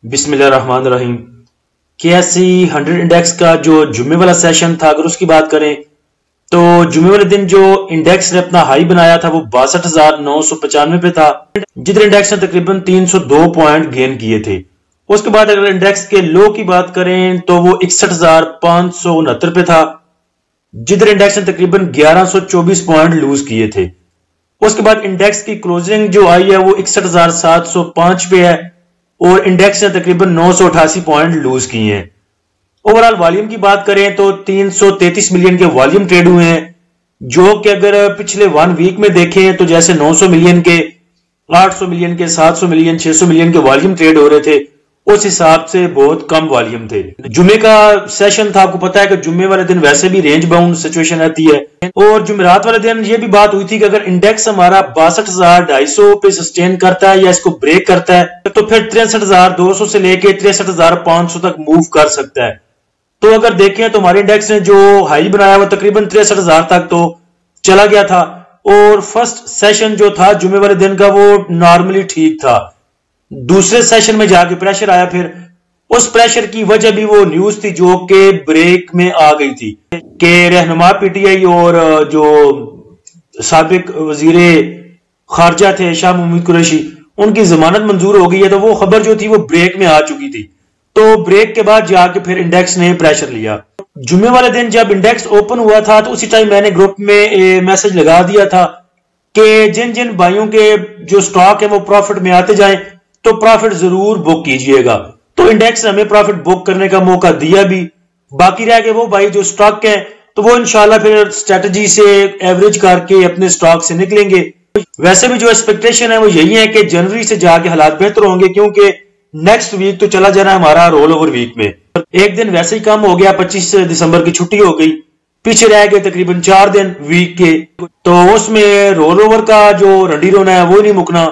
بسم اللہ الرحمن الرحیم۔ KSE 100 انڈیکس کا جو جمعے والا سیشن تھا، اگر اس کی بات کریں تو جمعے والے دن جو انڈیکس نے اپنا ہائی بنایا تھا وہ 62,995 پہ تھا، جدھر انڈیکس نے تقریباً 302 پوائنٹ گین کیے تھے۔ اس کے بعد اگر انڈیکس کے لو کی بات کریں تو وہ 61,569 پہ تھا، جدھر انڈیکس نے تقریباً 1124 پوائنٹ لوز کیے تھے۔ اس کے بعد انڈیکس کی کلوزنگ جو آئی ہے وہ 61,705 پہ ہے اور انڈیکس نے تقریباً 988 پوائنٹ لوز کیے ہیں۔ اوورال والیوم کی بات کریں تو 333 ملین کے والیوم ٹریڈ ہوئے ہیں، جو کہ اگر پچھلے 1 ویک میں دیکھیں تو جیسے 900 ملین کے، 800 ملین کے، 700 ملین، 600 ملین کے والیوم ٹریڈ ہو رہے تھے، اس حساب سے بہت کم والیوم تھے۔ جمعے کا سیشن تھا، آپ کو پتا ہے کہ جمعے والے دن ویسے بھی رینج باؤنڈ سچویشن رہتی ہے، اور جمعرات والے دن یہ بھی بات ہوئی تھی کہ اگر انڈیکس ہمارا 62,250 پہ سسٹین کرتا ہے یا اس کو بریک کرتا ہے تو پھر 63,200 سے لے کے 63,500 تک موو کر سکتا ہے۔ تو اگر دیکھیں تو ہمارے انڈیکس نے جو ہائی بنایا وہ تقریباً 63,000 تک تو چلا گیا تھا، اور فرسٹ سیشن جو تھا جمعے والے دن کا وہ نارملی ٹھیک تھا۔ دوسرے سیشن میں جا کے پریشر آیا، پھر اس پریشر کی وجہ بھی وہ نیوز تھی جو کہ بریک میں آ گئی تھی کہ رہنما پی ٹی آئی اور جو سابق وزیر خارجہ تھے شاہ محمود قریشی، ان کی ضمانت منظور ہو گئی ہے، تو وہ خبر جو تھی وہ بریک میں آ چکی تھی، تو بریک کے بعد جا کے پھر انڈیکس نے پریشر لیا۔ جمعے والے دن جب انڈیکس اوپن ہوا تھا تو اسی ٹائم میں نے گروپ میں میسج لگا دیا تھا کہ جن بھائیوں کے جو سٹاک ہے وہ پروفٹ میں آتے جائیں تو پروفٹ ضرور بک کیجئے گا۔ تو انڈیکس نے ہمیں پروفٹ بک کرنے کا موقع دیا بھی، باقی رہ گئے وہ بھائی جو سٹاک ہیں تو وہ انشاءاللہ پھر اسٹریٹجی سے ایوریج کر کے اپنے سٹاک سے نکلیں گے۔ ویسے بھی جو ایکسپیکٹیشن ہے وہ یہی ہے کہ جنوری سے جا کے حالات بہتر ہوں گے، کیونکہ نیکسٹ ویک تو چلا جانا ہے ہمارا رول اوور ویک میں۔ ایک دن ویسے ہی کم ہو گیا، 25 دسمبر کی چھٹی ہو گئی، پیچھے رہ گئے تقریباً 4 دن ویک کے، تو اس میں رول اوور کا جو رنڈی رونا ہے وہ نہیں مکنا،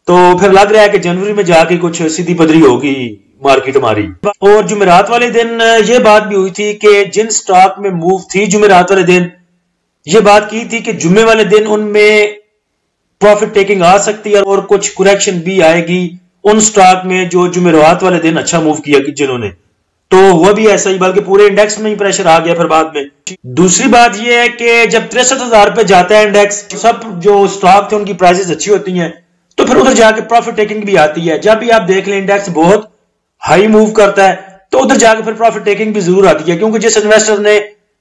تو پھر لگ رہا ہے کہ جنوری میں جا کے کچھ سیدھی پدری ہوگی مارکیٹ ہماری۔ اور جمعرات والے دن یہ بات بھی ہوئی تھی کہ جن سٹاک میں موو تھی جمعرات والے دن، یہ بات کی تھی کہ جمعے والے دن ان میں پروفٹ ٹیکنگ آ سکتی ہے اور کچھ کریکشن بھی آئے گی ان سٹاک میں جو جمعرات والے دن اچھا موو کیا جنہوں نے، تو وہ بھی ایسا ہی، بلکہ پورے انڈیکس میں ہی پریشر آ گیا پھر بعد میں۔ دوسری بات یہ ہے کہ جب 63,000 پہ جاتا ہے انڈیکس، سب جو سٹاک تھے ان کی پرائسز اچھی ہوتی ہیں تو پھر ادھر جا کے پروفٹ ٹیکنگ بھی آتی ہے۔ جب بھی آپ دیکھ لیں انڈیکس بہت ہائی موو کرتا ہے تو ادھر جا کے پھر پروفٹ ٹیکنگ بھی ضرور آتی ہے، کیونکہ جس انویسٹر نے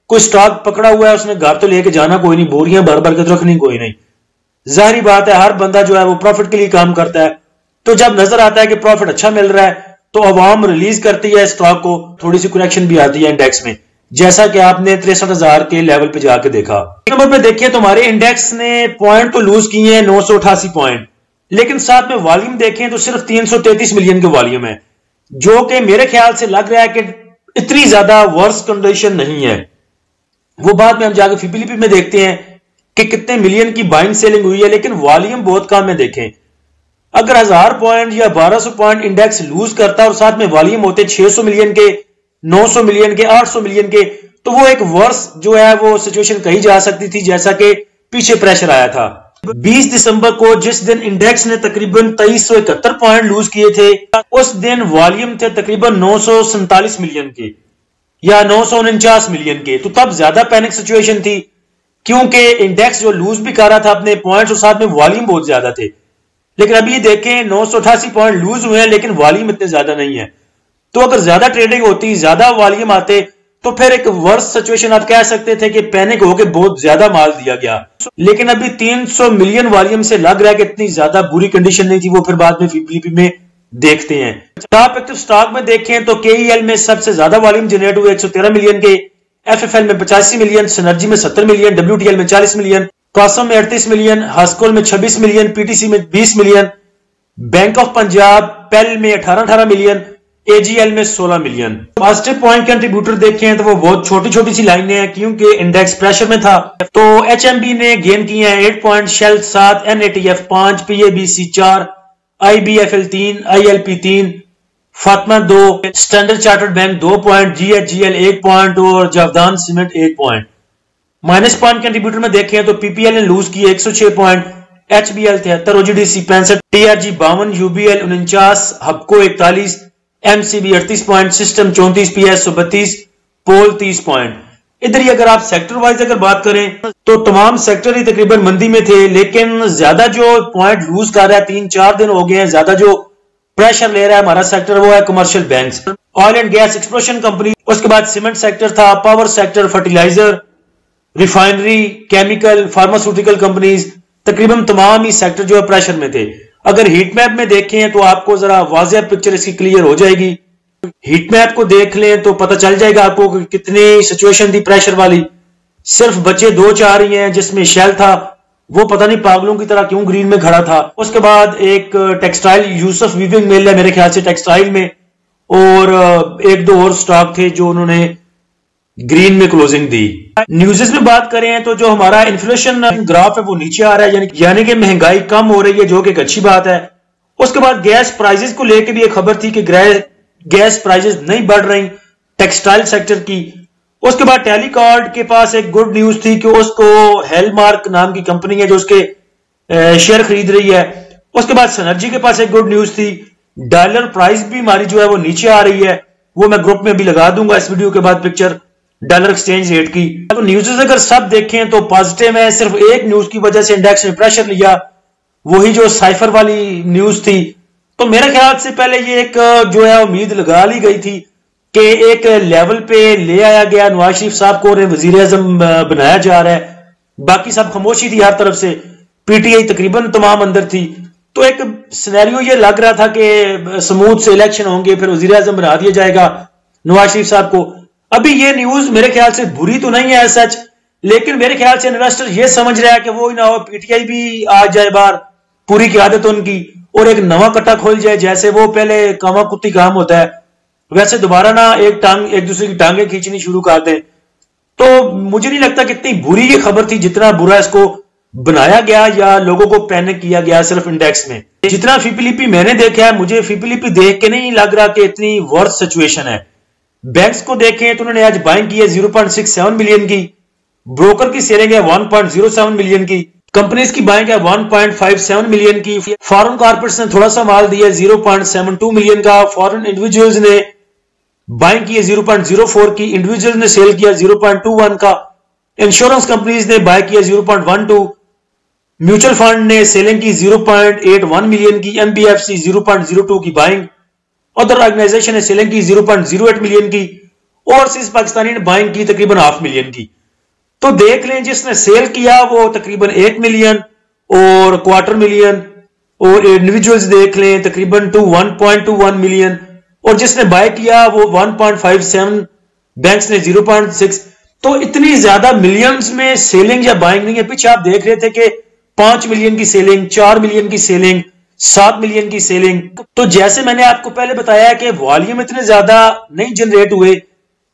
کوئی سٹاک پکڑا ہوا ہے اس نے گھر تو لے کے جانا کوئی نہیں، بوریاں بھر بھر کے رکھنی کوئی نہیں۔ ظاہری بات ہے ہر بندہ جو ہے وہ پروفٹ کے لیے کام کرتا ہے، تو جب نظر آتا ہے کہ پروفٹ اچھا مل رہا ہے تو عوام ریلیز کرتی ہے سٹاک کو، تھوڑی سی کریکشن بھی آتی ہے انڈیکس میں، جیسا کہ آپ نے 63,000 کے لیول پہ جا کے دیکھا۔ ایک نمبر پہ دیکھیں تو ہمارے انڈیکس نے پوائنٹ تو لوز کیے ہیں 988 پوائنٹ، لیکن ساتھ میں والیوم دیکھیں تو صرف 333 ملین کے والیوم ہے، جو کہ میرے خیال سے لگ رہا ہے کہ اتنی زیادہ ورس کنڈیشن نہیں ہے۔ وہ بعد میں ہم جا کے فیبلیپی میں دیکھتے ہیں کہ کتنے ملین کی بائنگ سیلنگ ہوئی ہے، لیکن والیوم بہت کم ہے۔ دیکھیں اگر 1000 پوائنٹ یا 1200 پوائنٹ انڈیکس لوز کرتا اور ساتھ میں والیوم ہوتے 600 ملین کے، 900 ملین کے، 800 ملین کے، تو وہ ایک ورس جو ہے وہ سچویشن کہی جا سکتی تھی، جیسا کہ پیچھے پریشر آیا تھا۔ 20 دسمبر کو جس دن انڈیکس نے تقریباً 2371 پوائنٹ لوز کیے تھے، اس دن والیوم تھے تقریباً 947 ملین کے یا 949 ملین کے، تو تب زیادہ پینک سچویشن تھی، کیونکہ انڈیکس جو لوز بھی کر رہا تھا اپنے پوائنٹس اور ساتھ میں والیوم بہت زیادہ تھے۔ لیکن اب یہ دیکھیں 988 پوائنٹ لوز ہوئے ہیں لیکن والیوم اتنے زیادہ نہیں ہے، تو اگر زیادہ ٹریڈنگ ہوتی، زیادہ والیوم آتے تو پھر ایک ورس سچویشن آپ کہہ سکتے تھے کہ پینک ہو کے بہت زیادہ مال دیا گیا، لیکن ابھی 300 ملین والیوم سے لگ رہا ہے کہ اتنی زیادہ بری کنڈیشن نہیں تھی، وہ پھر بعد میں فیبلیپی میں دیکھتے ہیں۔ ٹاپ ایکٹیو سٹاک میں دیکھیں تو KEL میں سب سے زیادہ والیوم جنریٹ ہوئے 113 ملین کے، FFL میں 85 ملین، سنرجی میں 70 ملین، WTL میں 40 ملین، قاسم میں 38 ملین، ہاسکول میں 26 ملین، PTC میں 20 ملین، بینک آف پنجاب پیل میں 18 ملین، AGL میں 16 ملین۔ پازیٹیو پوائنٹ کنٹریبیوٹر دیکھیں تو وہ بہت چھوٹی چھوٹی سی لائنیں ہیں، کیونکہ انڈیکس پریشر میں تھا، تو HMB نے گین کیے ہیں 8 point, Shell 7، NATF 5، PABC 4، IBFL 3، ILP 3، Fatima 2، Standard Chartered Bank 2 point, GHGL 1 point اور Javedan cement 1 point. Minus point contributor میں دیکھیں تو PPL نے لوز کیے 106 point, HBL 73، OGDC 65، TRG 52، UBL 49، Hubco 41، MCB 38 point, System 34, PS 132, پول 30 پوائنٹ. ادھر ہی اگر آپ سیکٹر وائز اگر بات کریں تو تمام سیکٹر ہی تقریباً مندی میں تھے, لیکن زیادہ جو پوائنٹ لوز کر رہا ہے, 3-4 دن ہو گئے ہیں, زیادہ جو پریشر لے رہا ہے ہمارا سیکٹر وہ ہے commercial banks, oil and gas exploration company, اس کے بعد سیمنٹ سیکٹر تھا, power sector, fertilizer, refinery, chemical, pharmaceutical companies, تقریباً تمام ہی سیکٹر جو ہے پریشر میں تھے. اگر ہیٹ میپ میں دیکھیں تو آپ کو ذرا واضح پکچر اس کی کلیئر ہو جائے گی. ہیٹ میپ کو دیکھ لیں تو پتہ چل جائے گا آپ کو کتنی سچویشن تھی پریشر والی. صرف بچے 2-4 ہی ہیں, جس میں شیل تھا وہ پتہ نہیں پاگلوں کی طرح کیوں گرین میں کھڑا تھا. اس کے بعد ایک ٹیکسٹائل یوسف ویونگ مل ہے میرے خیال سے ٹیکسٹائل میں, اور 1-2 اور سٹاک تھے جو انہوں نے گرین میں کلوزنگ دی. نیوزز میں بات کریں تو جو ہمارا انفلیشن گراف ہے وہ نیچے آ رہا ہے, یعنی کہ مہنگائی کم ہو رہی ہے, جو کہ ایک اچھی بات ہے. اس کے بعد گیس پرائزز کو لے کے بھی ایک خبر تھی کہ گیس پرائزز نہیں بڑھ رہی ٹیکسٹائل سیکٹر کی. اس کے بعد ٹیلی کارڈ کے پاس ایک گڈ نیوز تھی کہ اس کو ہیل مارک نام کی کمپنی ہے جو اس کے شیئر خرید رہی ہے. اس کے بعد سنرجی کے پاس ایک گڈ نیوز تھی, ڈالر پرائز بھی ہماری جو ہے وہ نیچے آ رہی ہے, وہ میں گروپ میں بھی لگا دوں گا اس ویڈیو کے بعد پکچر ڈالر ایکسچینج ریٹ کی. تو نیوزز اگر سب دیکھیں تو پازیٹیو ہے, صرف ایک نیوز کی وجہ سے انڈیکس نے پریشر لیا, وہی جو سائفر والی نیوز تھی. تو میرے خیال سے پہلے یہ ایک جو ہے امید لگا لی گئی تھی کہ ایک لیول پہ لے آیا گیا, نواز شریف صاحب کو وزیر اعظم بنایا جا رہا ہے, باقی سب خاموشی تھی ہر طرف سے, PTI تقریباً تمام اندر تھی. تو ایک سینیریو یہ لگ رہا تھا کہ سموتھ سے الیکشن ہوں گے, پھر وزیر اعظم بنا دیا جائے گا نواز شریف صاحب کو. ابھی یہ نیوز میرے خیال سے بری تو نہیں ہے سچ, لیکن میرے خیال سے انویسٹر یہ سمجھ رہا ہے کہ وہ ہی نہ ہو PTI بھی آ جائے باہر, پوری قیادت ان کی, اور ایک نواں کٹا کھول جائے, جیسے وہ پہلے کاما کتی کام ہوتا ہے ویسے دوبارہ نہ ایک دوسرے کی ٹانگیں کھینچنی شروع کر دیں. تو مجھے نہیں لگتا کہ اتنی بری یہ خبر تھی جتنا برا اس کو بنایا گیا یا لوگوں کو پینک کیا گیا صرف انڈیکس میں. جتنا FIPLIPI میں نے دیکھا ہے, مجھے FIPLIPI دیکھ کے نہیں لگ رہا کہ اتنی ورس سچویشن ہے. بینکس کو دیکھیں تو انہوں نے آج بائنگ کی ہے 0.67 ملین کی, بروکر کی سیلنگ ہے 1.07 ملین کی, کمپنیز کی بائنگ ہے 1.57 ملین کی, فارن کارپوریٹس نے تھوڑا سا مال دیا 0.72 ملین کا, فارن انڈیویجولز نے بائنگ کی ہے 0.04 کی, انڈیویجولز نے سیل کیا 0.21 کا, انشورنس کمپنیز نے بائی کیا 0.12, میوچل فنڈ نے سیلنگ کی 0.81 ملین کی, MBFC 0.02 کی بائنگ, ادر آرگنائزیشن نے سیلنگ کی 0.08 ملین کی, اور سیز پاکستانی نے بائنگ کی تقریباً 0.5 ملین کی. تو دیکھ لیں جس نے سیل کیا وہ تقریباً 1 ملین اور کوارٹر ملین, اور انڈیویجولز دیکھ لیں تقریباً 1.21 ملین, اور جس نے بائی کیا وہ 1.57, بینکس نے 0.6. تو اتنی زیادہ ملینز میں سیلنگ یا بائنگ نہیں ہے. پیچھے آپ دیکھ رہے تھے کہ 5 ملین کی سیلنگ, 4 ملین کی سیلنگ, 7 ملین کی سیلنگ. تو جیسے میں نے آپ کو پہلے بتایا کہ والیوم اتنے زیادہ نہیں جنریٹ ہوئے,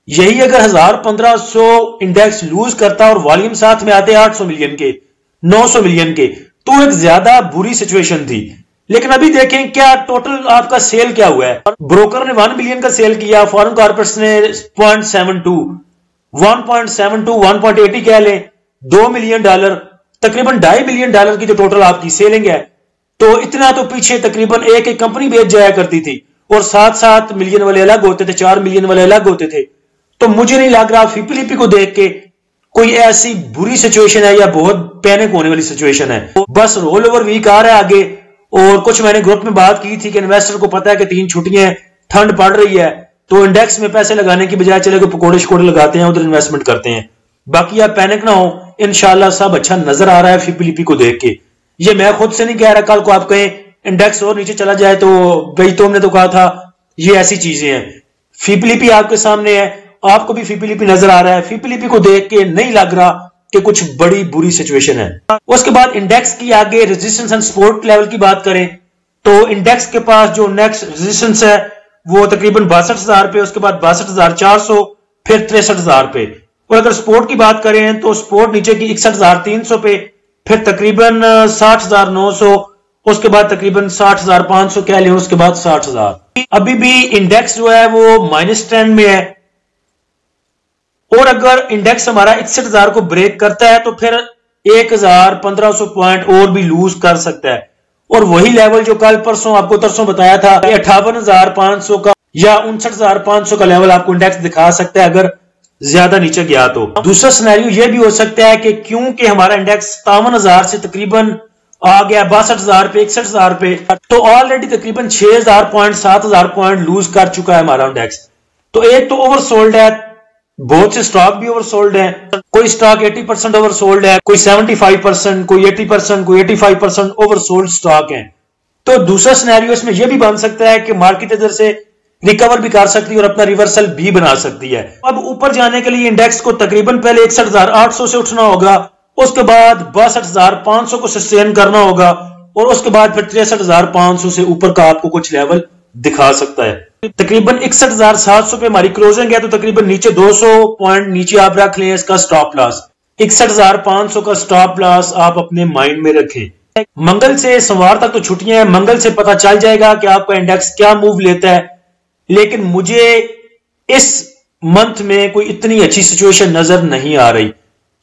یہی اگر 1000-1500 انڈیکس لوز کرتا اور والیوم ساتھ میں آتے 800 ملین کے, 900 ملین کے, تو ایک زیادہ بری سچویشن تھی. لیکن ابھی دیکھیں کیا ٹوٹل آپ کا سیل کیا ہوا ہے. بروکر نے 1 ملین کا سیل کیا, فارن کارپوریٹس نے 0.72, 1.72, 1.80 کہہ لیں, 2 ملین ڈالر, تقریباً 2.5 ملین ڈالر کی جو ٹوٹل آپ کی سیلنگ ہے. تو اتنا تو پیچھے تقریباً ایک کمپنی بیچ جایا کرتی تھی, اور 7 ملین والے الگ ہوتے تھے, 4 ملین والے الگ ہوتے تھے. تو مجھے نہیں لگ رہا FIPLIPI کو دیکھ کے کوئی ایسی بری سچویشن ہے یا بہت پینک ہونے والی سچویشن ہے. بس رول اوور ویک آ رہا ہے آگے, اور کچھ میں نے گروپ میں بات کی تھی کہ انویسٹر کو پتا ہے کہ 3 چھٹیاں ہیں, ٹھنڈ پڑ رہی ہے, تو انڈیکس میں پیسے لگانے کی بجائے چلے کہ پکوڑے شکوڑے لگاتے ہیں, ادھر انویسٹمنٹ کرتے ہیں. باقی آپ پینک نہ ہو, انشاءاللہ سب اچھا نظر آ رہا ہے FIPLIPI کو دیکھ کے. یہ میں خود سے نہیں کہہ رہا, کل کو آپ کہیں انڈیکس اور نیچے چلا جائے تو بھائی تم نے تو کہا تھا, یہ ایسی چیزیں ہیں. FIPLIPI آپ کے سامنے ہے, آپ کو بھی FIPLIPI نظر آ رہا ہے. FIPLIPI کو دیکھ کے نہیں لگ رہا کہ کچھ بڑی بری سچویشن ہے. اس کے بعد انڈیکس کی آگے ریزسٹنس اینڈ سپورٹ لیول کی بات کریں تو انڈیکس کے پاس جو نیکسٹ ریزسٹنس ہے وہ تقریباً 62,000 پہ, اس کے بعد 62,400, پھر 63,000 پہ. اور اگر سپورٹ کی بات کریں تو سپورٹ نیچے کی 61,300 پہ, پھر تقریباً 60,900, اس کے بعد تقریباً 60,500 کہہ لیں, اس کے بعد 60,000. ابھی بھی انڈیکس جو ہے وہ مائنس ٹرینڈ میں ہے, اور اگر انڈیکس ہمارا 61,000 کو بریک کرتا ہے تو پھر 1,000-1,500 پوائنٹ اور بھی لوز کر سکتا ہے. اور وہی لیول جو کل پرسوں آپ کو ترسوں بتایا تھا 58,500 کا, یا 59,500 کا لیول آپ کو انڈیکس دکھا سکتا ہے اگر زیادہ نیچے گیا تو. دوسرا سینیریو یہ بھی ہو سکتا ہے کہ کیونکہ ہمارا انڈیکس 57,000 سے تقریباً آ گیا 62,000 پہ 61,000 پہ، تو آلریڈی تقریباً 6,000 پوائنٹ 7,000 پوائنٹ لوز کر چکا ہے ہمارا انڈیکس. تو ایک تو اوور سولڈ ہے، بہت سے سٹاک بھی اوور سولڈ ہیں، کوئی سٹاک 80% اوور سولڈ ہے، کوئی 75%، کوئی 80%، کوئی 85% اوور سولڈ سٹاک ہیں. تو دوسرا سینیریو اس میں یہ بھی بن سکتا ہے کہ مارکیٹ ادھر سے ریکور بھی کر سکتی ہے اور اپنا ریورسل بھی بنا سکتی ہے. اب اوپر جانے کے لیے انڈیکس کو تقریباً پہلے 61,800 سے اٹھنا ہوگا، اس کے بعد 62,500 کو سسٹین کرنا ہوگا، اور اس کے بعد پھر 63,500 سے اوپر کا آپ کو کچھ لیول دکھا سکتا ہے. تقریباً 61,700 پہ ہماری کلوزنگ ہے، تو تقریباً نیچے 200 پوائنٹ نیچے آپ رکھ لیں اس کا سٹاپ لاس. 61,500 کا سٹاپ لاس آپ اپنے مائنڈ میں رکھیں. منگل سے سوموار تک تو چھٹیاں ہیں، منگل سے پتہ چل جائے گا کہ آپ کا انڈیکس کیا موو لیتا ہے. لیکن مجھے اس منتھ میں کوئی اتنی اچھی سچویشن نظر نہیں آ رہی،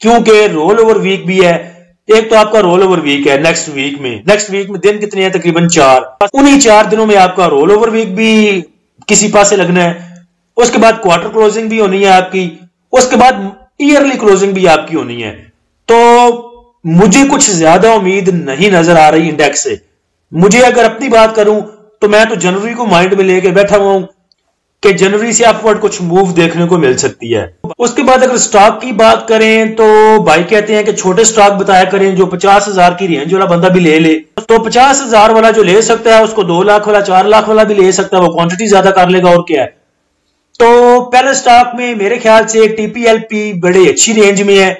کیونکہ رول اوور ویک بھی ہے. ایک تو آپ کا رول اوور ویک ہے نیکسٹ ویک میں دن کتنے ہیں؟ تقریباً 4. انہی 4 دنوں میں آپ کا رول اوور ویک بھی کسی پاسے لگنا ہے، اس کے بعد کوارٹر کلوزنگ بھی ہونی ہے آپ کی، اس کے بعد ایئرلی کلوزنگ بھی آپ کی ہونی ہے. تو مجھے کچھ زیادہ امید نہیں نظر آ رہی انڈیکس سے. مجھے اگر اپنی بات کروں تو میں تو جنوری کو مائنڈ میں لے کے بیٹھا ہوا ہوں کہ جنوری سے اپ ورڈ کچھ موو دیکھنے کو مل سکتی ہے. اس کے بعد اگر سٹاک کی بات کریں تو بھائی کہتے ہیں کہ چھوٹے سٹاک بتایا کریں جو 50,000 کی رینج والا بندہ بھی لے لے. تو 50,000 والا جو لے سکتا ہے اس کو 2 لاکھ والا 4 لاکھ والا بھی لے سکتا ہے، وہ کوانٹٹی زیادہ کر لے گا اور کیا ہے. تو پہلے سٹاک میں میرے خیال سے ٹی پی ایل پی بڑے اچھی رینج میں ہے.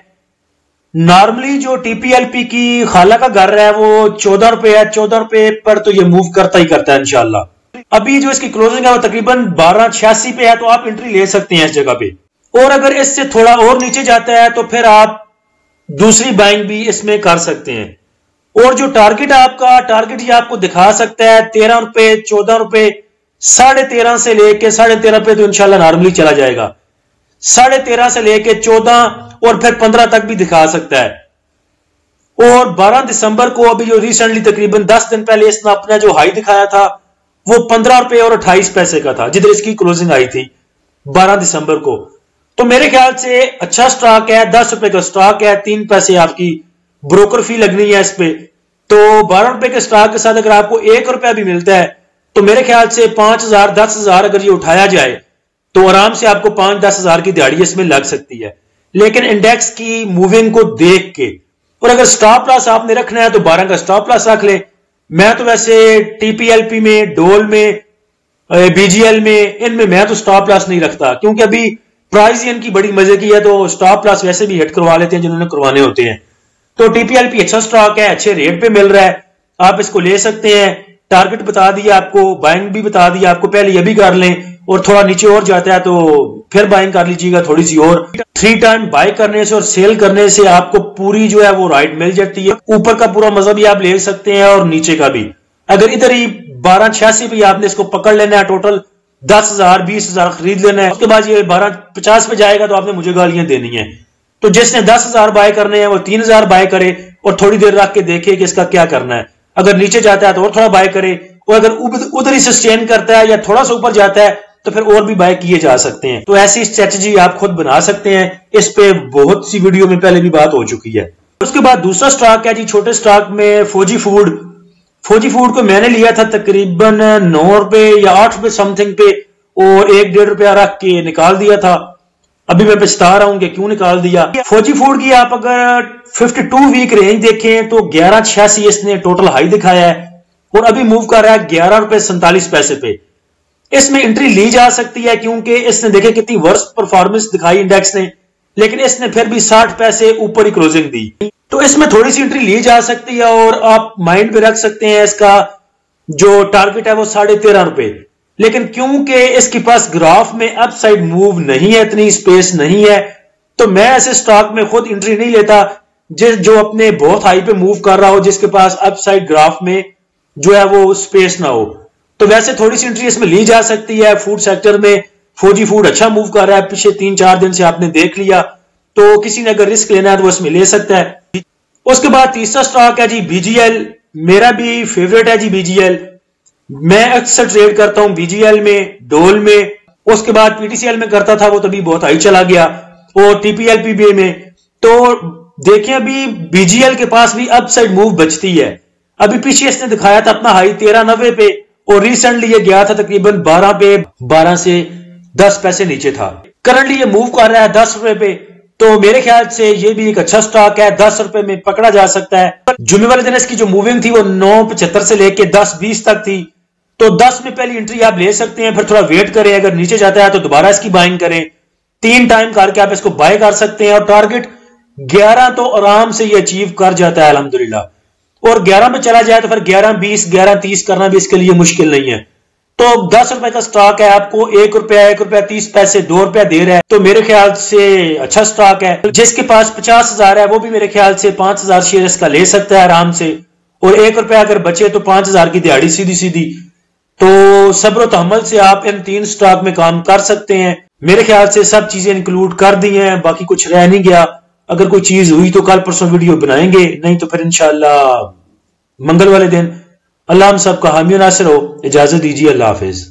نارملی جو ٹی پی ایل پی کی خالہ کا گھر ہے وہ 14 روپے ہے، 14 روپے پر تو یہ موو کرتا ہی کرتا ہے انشاءاللہ. ابھی جو اس کی کلوزنگ ہے وہ تقریباً 12.86 پہ ہے، تو آپ انٹری لے سکتے ہیں اس جگہ پہ. اور اگر اس سے تھوڑا اور نیچے جاتا ہے تو پھر آپ دوسری بائنگ بھی اس میں کر سکتے ہیں. اور جو ٹارگٹ ہے آپ کا، ٹارگٹ یہ آپ کو دکھا سکتا ہے 13 روپے 14 روپے 13.5 سے لے کے 13.5 پہ تو انشاءاللہ نارملی چلا جائے گا. 13.5 سے لے کے 14 اور پھر 15 تک بھی دکھا سکتا ہے. اور 12 دسمبر کو ابھی جو ریسنٹلی تقریباً 10 دن پہلے اس نے اپنا جو ہائی دکھایا تھا وہ 15 روپے اور 28 پیسے کا تھا، جدھر اس کی کلوزنگ آئی تھی 12 دسمبر کو. تو میرے خیال سے اچھا سٹاک ہے، 10 روپے کا سٹاک ہے، 3 پیسے آپ کی بروکر فی لگنی ہے اس پہ. تو 12 روپے کے سٹاک کے ساتھ اگر آپ کو 1 روپیہ بھی ملتا ہے تو میرے خیال سے 5,000 10,000 اگر یہ اٹھایا جائے تو آرام سے آپ کو 5-10 ہزار کی دیہڑی اس میں لگ سکتی ہے. لیکن انڈیکس کی موونگ کو دیکھ کے، اور اگر سٹاپ لاس آپ نے رکھنا ہے تو 12 کا سٹاپ لاس رکھ لیں. میں تو ویسے ٹی پی ایل پی میں، ڈول میں، بی جی ایل میں، ان میں تو سٹاپ لاس نہیں رکھتا، کیونکہ ابھی پرائز ان کی بڑی مزے کی ہے تو سٹاپ لاس ویسے بھی ہٹ کروا لیتے ہیں جنہوں نے کروانے ہوتے ہیں. تو ٹی پی ایل پی اچھا سٹاک ہے، اچھے ریٹ پہ مل رہا ہے، آپ اس کو لے سکتے ہیں. ٹارگٹ بتا دیا آپ کو، بائنگ بھی بتا دیا آپ کو، پہلے یہ بھی کر لیں، اور تھوڑا نیچے اور جاتا ہے تو پھر بائنگ کر لیجیے گا تھوڑی سی اور. 3 ٹائم بائی کرنے سے اور سیل کرنے سے آپ کو پوری جو ہے وہ رائٹ مل جاتی ہے. اوپر کا پورا مزہ بھی آپ لے سکتے ہیں اور نیچے کا بھی. اگر ادھر ہی 12.86 پہ آپ نے اس کو پکڑ لینا ہے، ٹوٹل 10,000 20,000 خرید لینا ہے، اس کے بعد یہ 12.50 پہ جائے گا تو آپ نے مجھے گالیاں دینی ہیں. تو جس نے 10,000 بائی کرنے ہیں وہ 3,000 بائی کرے اور تھوڑی دیر رکھ کے دیکھے کہ اس کا کیا کرنا ہے. اگر نیچے جاتا ہے تو اور تھوڑا بائی کرے، اور اگر ادھر ہی سسٹین کرتا ہے یا تھوڑا سا اوپر جاتا ہے تو پھر اور بھی بائی کیے جا سکتے ہیں. تو ایسی اسٹریٹجی آپ خود بنا سکتے ہیں، اس پہ بہت سی ویڈیو میں پہلے بھی بات ہو چکی ہے. اس کے بعد دوسرا سٹاک ہے جی چھوٹے سٹاک میں فوجی فوڈ. فوجی فوڈ کو میں نے لیا تھا تقریباً 9 روپے یا 8 روپے سم تھنگ پہ، اور 1-1.5 روپیہ رکھ کے نکال دیا تھا. ابھی میں پچھتا رہا ہوں کہ کیوں نکال دیا. فوجی فوڈ کی آپ اگر 52 ویک رینج دیکھیں تو 11.86 اس نے ٹوٹل ہائی دکھایا ہے، اور ابھی موو کر رہا ہے 11 روپے 47 پیسے پہ. اس میں انٹری لی جا سکتی ہے کیونکہ اس نے دیکھے کتنی ورسٹ پرفارمنس دکھائی انڈیکس نے، لیکن اس نے پھر بھی 60 پیسے اوپر ہی کلوزنگ دی. تو اس میں تھوڑی سی انٹری لی جا سکتی ہے، اور آپ مائنڈ پہ رکھ سکتے ہیں اس کا جو ٹارگٹ ہے وہ 13.5 روپے. لیکن کیونکہ اس کے پاس گراف میں اپ سائڈ موو نہیں ہے، اتنی سپیس نہیں ہے، تو میں ایسے سٹاک میں خود انٹری نہیں لیتا جو اپنے بہت ہائی پہ موو کر رہا ہو، جس کے پاس اپ سائڈ گراف میں جو ہے وہ سپیس نہ ہو. تو ویسے تھوڑی سی انٹری اس میں لی جا سکتی ہے. فوڈ سیکٹر میں فوجی فوڈ اچھا موو کر رہا ہے، پچھلے 3-4 دن سے آپ نے دیکھ لیا، تو کسی نے اگر رسک لینا ہے تو وہ اس میں لے سکتا ہے. اس کے بعد تیسرا سٹاک ہے جی بی جی ایل. میرا بھی فیوریٹ ہے جی بی جی ایل. میں اکثر ٹریڈ کرتا ہوں بی جی ایل میں، ڈول میں، اس کے بعد پی ٹی سی ایل میں کرتا تھا، وہ تو بھی بہت ہائی چلا گیا، اور T P L P be میں. تو دیکھیں ابھی بی جی ایل کے پاس بھی اپ سائڈ موو بچتی ہے. ابھی پیچھے اس نے دکھایا تھا اپنا ہائی 13.90 پہ، اور ریسنٹلی یہ گیا تھا تقریباً 12 پہ، 12 سے 10 پیسے نیچے تھا. کرنٹلی یہ موو کر رہا ہے 10 روپے پہ، تو میرے خیال سے یہ بھی ایک اچھا سٹاک ہے، 10 روپے میں پکڑا جا سکتا ہے. جمعے والے دن اس کی جو موونگ تھی وہ 9.75 سے لے کے 10.20 تک تھی، تو 10 میں پہلی انٹری آپ لے سکتے ہیں، پھر تھوڑا ویٹ کریں، اگر نیچے جاتا ہے تو دوبارہ اس کی بائنگ کریں. 3 ٹائم کر کے آپ اس کو بائی کر سکتے ہیں، اور ٹارگٹ 11 تو آرام سے یہ اچیو کر جاتا ہے الحمدللہ. اور 11 میں چلا جائے تو پھر 11.20 11.30 کرنا بھی اس کے لیے مشکل نہیں ہے. تو 10 روپے کا سٹاک ہے، آپ کو 1 روپیہ 1 روپیہ 30 پیسے 2 روپیہ دے رہا ہے، تو میرے خیال سے اچھا سٹاک ہے. جس کے پاس 50,000 ہے وہ بھی میرے خیال سے 5,000 شیئر اس کا لے سکتا ہے آرام سے، اور 1 روپیہ اگر بچے تو 5,000 کی دیہڑی سیدھی. تو صبر و تحمل سے آپ ان 3 سٹاک میں کام کر سکتے ہیں. میرے خیال سے سب چیزیں انکلوڈ کر دی ہیں، باقی کچھ رہ نہیں گیا. اگر کوئی چیز ہوئی تو کل پرسوں ویڈیو بنائیں گے، نہیں تو پھر انشاءاللہ منگل والے دن. اللہ ہم سب کا حامی و ناصر ہو. اجازت دیجیے، اللہ حافظ.